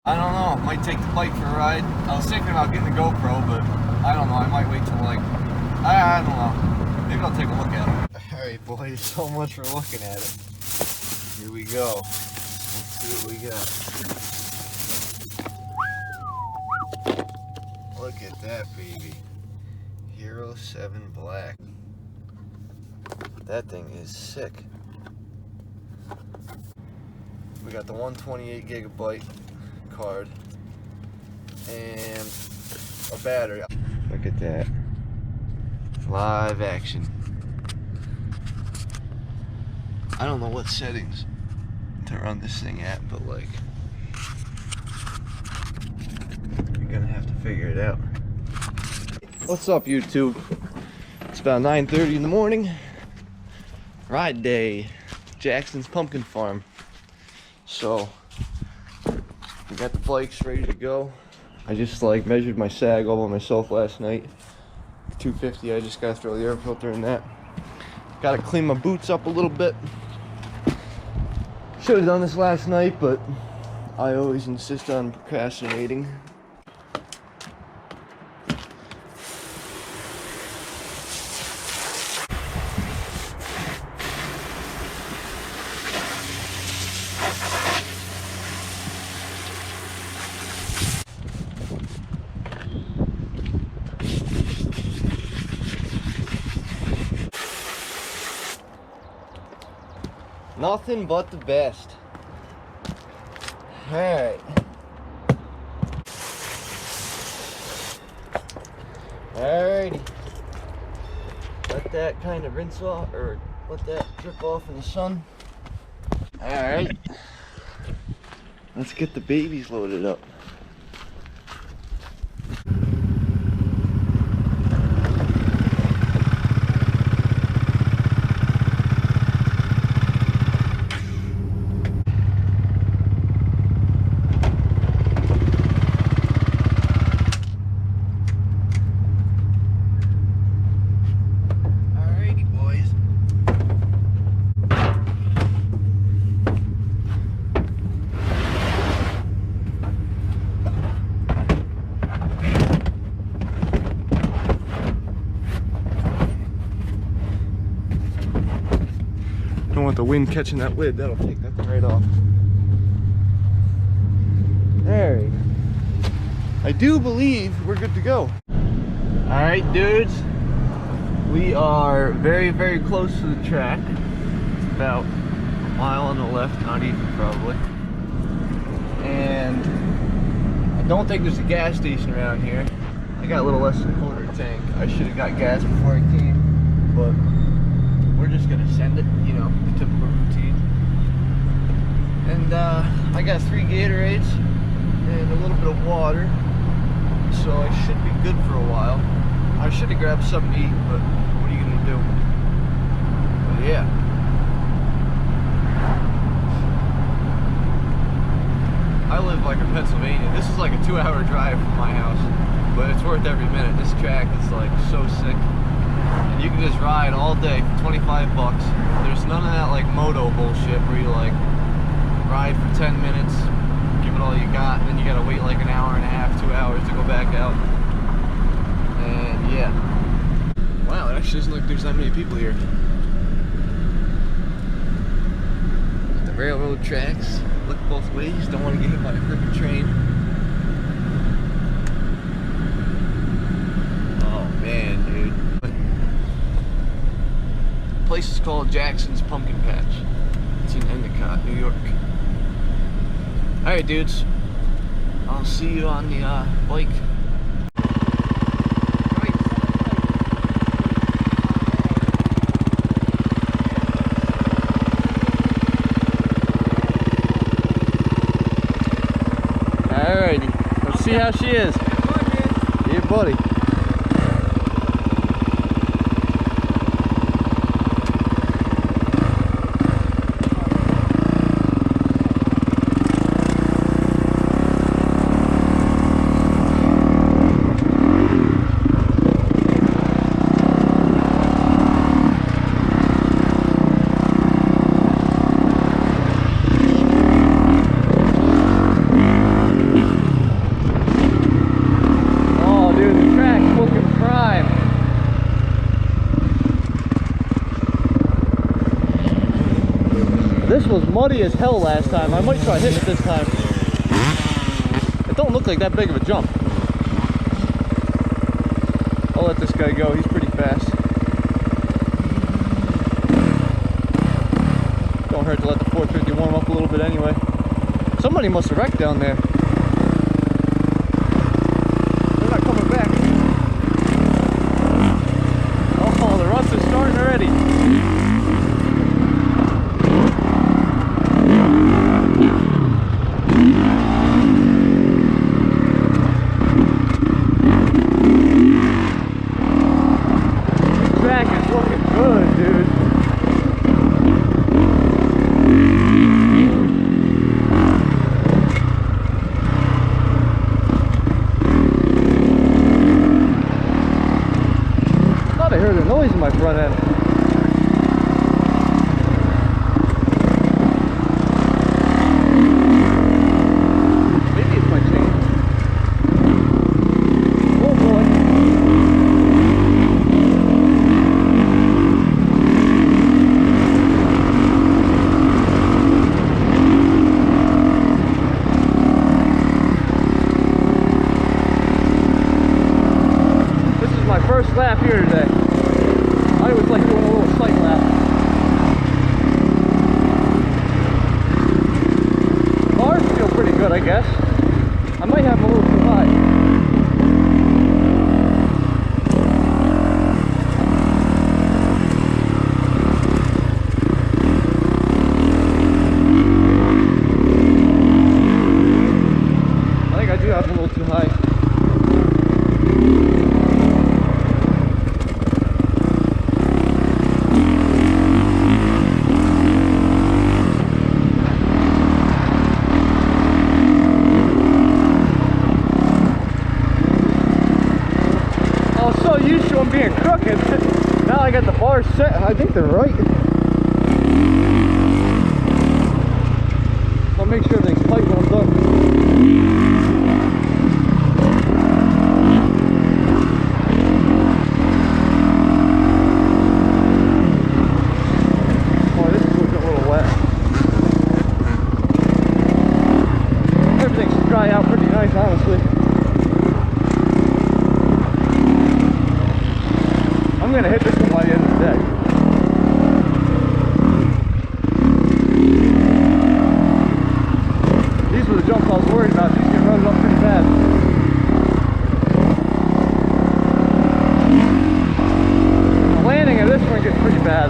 I don't know, might take the bike for a ride. I was thinking about getting the GoPro, but I don't know, I might wait till like, I don't know. Maybe I'll take a look at it. Alright boys, so much for looking at it. Here we go. Let's see what we got. Look at that baby. Hero 7 Black. That thing is sick. We got the 128 gigabyte card and a battery. Look at that. Live action. I don't know what settings to run this thing at, but like, you're gonna have to figure it out. What's up, YouTube? It's about 9:30 in the morning. Ride day. Jackson's pumpkin farm. So we got the bikes ready to go. I just like measured my sag all by myself last night. 250. I just gotta throw the air filter in that. Gotta clean my boots up a little bit. Should have done this last night, but I always insist on procrastinating. Nothing but the best. Alright. Alrighty. Let that kind of rinse off, or let that drip off in the sun. Alright. Let's get the babies loaded up. Don't want the wind catching that lid, that'll take that thing right off. Alright. I do believe we're good to go. Alright dudes, we are very, very close to the track. It's about a mile on the left, not even probably. And I don't think there's a gas station around here. I got a little less than a quarter tank. I should have got gas before I came, but we're just gonna send it, you know, the typical routine. And I got 3 Gatorades and a little bit of water, so I should be good for a while. I should have grabbed something to eat, but what are you gonna do? But yeah. I live like in Pennsylvania. This is like a 2-hour drive from my house, but it's worth every minute. This track is like so sick. And you can just ride all day for 25 bucks. There's none of that like moto bullshit where you like ride for 10 minutes, give it all you got, and then you gotta wait like an hour and a half, 2 hours to go back out. And yeah. Wow, it actually doesn't look like there's that many people here. The railroad tracks, look both ways, don't want to get hit by a freaking train. Oh man, dude. The place is called Jackson's Pumpkin Patch. It's in Endicott, New York. Alright dudes, I'll see you on the bike. Alrighty, let's see how she is. Yeah, buddy. was muddy as hell last time. I might try hitting it this time. It don't look like that big of a jump. I'll let this guy go, he's pretty fast. Don't hurt to let the 450 warm up a little bit anyway. Somebody must have wrecked down there. They're not coming back. Oh, the rust is starting already. My front end. Maybe it's my chain. Oh boy. This is my first lap here today. I always like doing a little sight lap. Bars feel pretty good, I guess. I might have them a little too high. I think I do have them a little too high. Used to them being crooked. Now I got the bars set. I think they're right. I'll make sure everything's tight when I'm done. Boy, this is looking a little wet. Everything should dry out pretty nice, honestly. I'm gonna hit this one by the end of the day. These were the jumps I was worried about. These get run up pretty bad. The landing of this one gets pretty bad.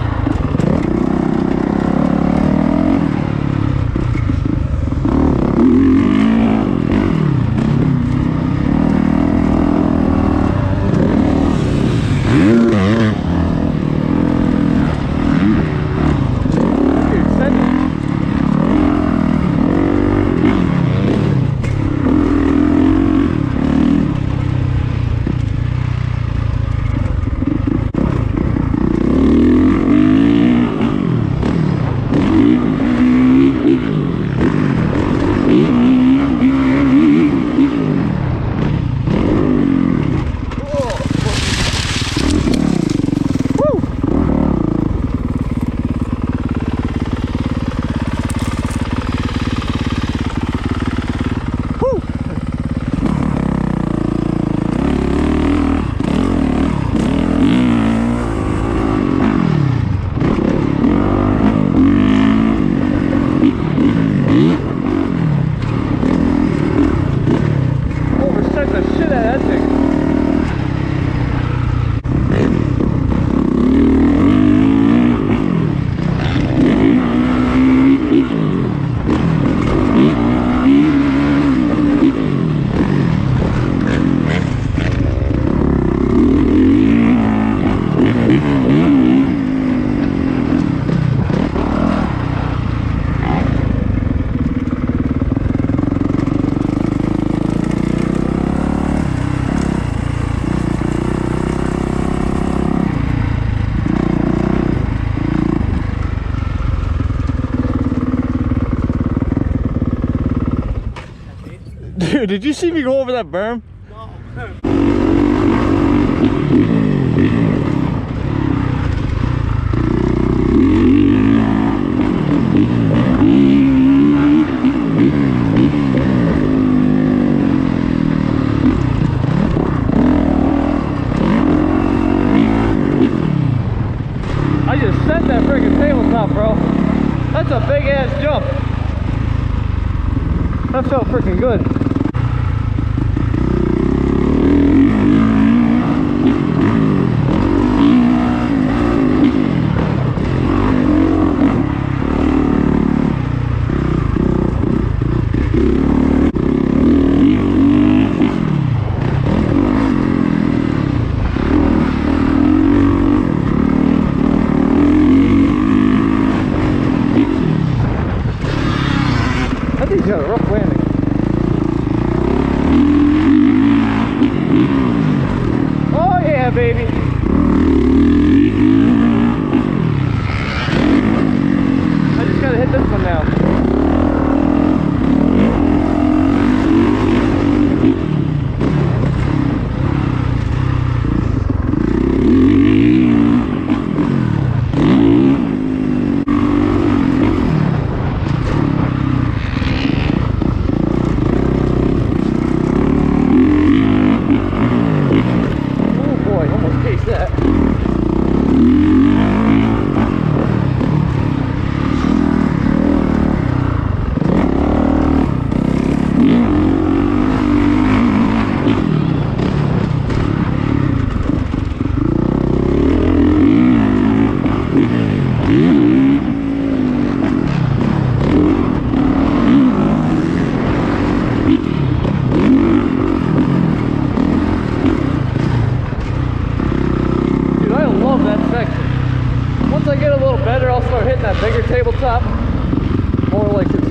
Dude, did you see me go over that berm? No.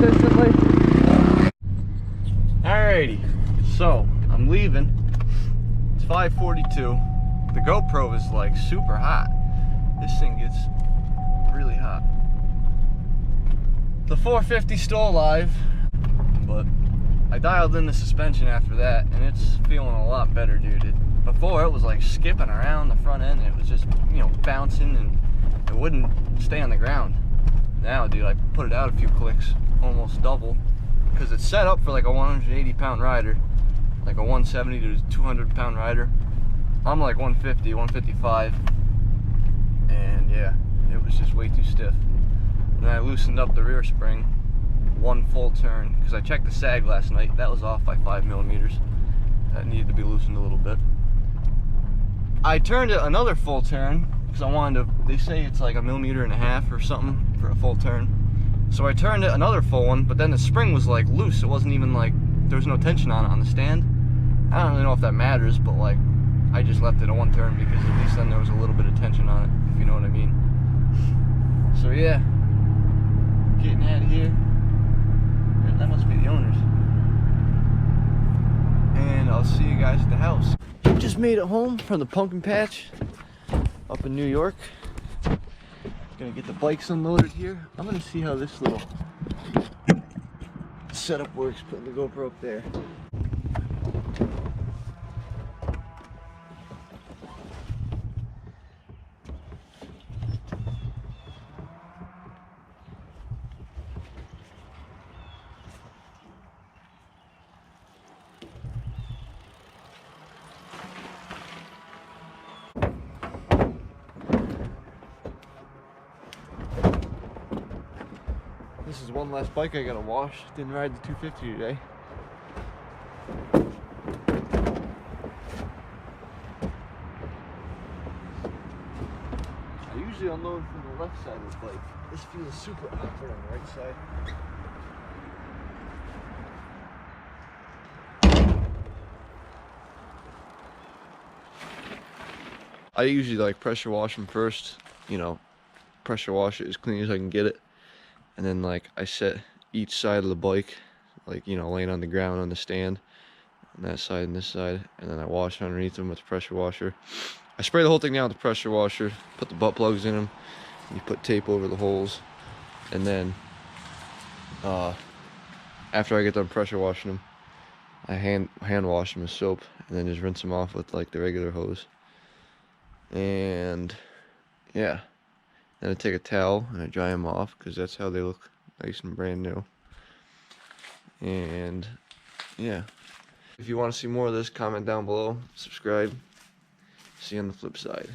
consistently. Alrighty, so I'm leaving. It's 5:42. The GoPro is like super hot. This thing gets really hot. The 450 still alive, but I dialed in the suspension after that, and it's feeling a lot better, dude. Before it was like skipping around the front end. It was just, you know, bouncing, and it wouldn't stay on the ground. Now, dude, I put it out a few clicks, almost double, because it's set up for like a 180-pound rider, like a 170 to 200-pound rider. I'm like 150, 155, and yeah, it was just way too stiff. And then I loosened up the rear spring, one full turn, because I checked the sag last night. That was off by 5 millimeters. That needed to be loosened a little bit. I turned it another full turn, because I wanted to, they say it's like 1.5 millimeters or something for a full turn. So I turned it another full one, but then the spring was like loose. It wasn't even like, there was no tension on it on the stand. I don't really know if that matters, but like, I just left it a one turn because at least then there was a little bit of tension on it, if you know what I mean. So yeah, getting out of here. That must be the owners. And I'll see you guys at the house. Just made it home from the pumpkin patch up in New York. Gonna get the bikes unloaded here. I'm gonna see how this little setup works, putting the GoPro up there. This is one less bike I gotta wash. Didn't ride the 250 today. I usually unload from the left side of the bike. This feels super awkward on the right side. I usually like pressure wash them first, you know, pressure wash it as clean as I can get it. And then like I set each side of the bike, like, you know, laying on the ground on the stand, on that side and this side, and then I wash underneath them with the pressure washer. I spray the whole thing down with the pressure washer, put the butt plugs in them, and you put tape over the holes, and then after I get done pressure washing them, I hand wash them with soap, and then just rinse them off with like the regular hose. And yeah. Then I take a towel and I dry them off because that's how they look, nice and brand new. And yeah, if you want to see more of this, comment down below, subscribe. See you on the flip side.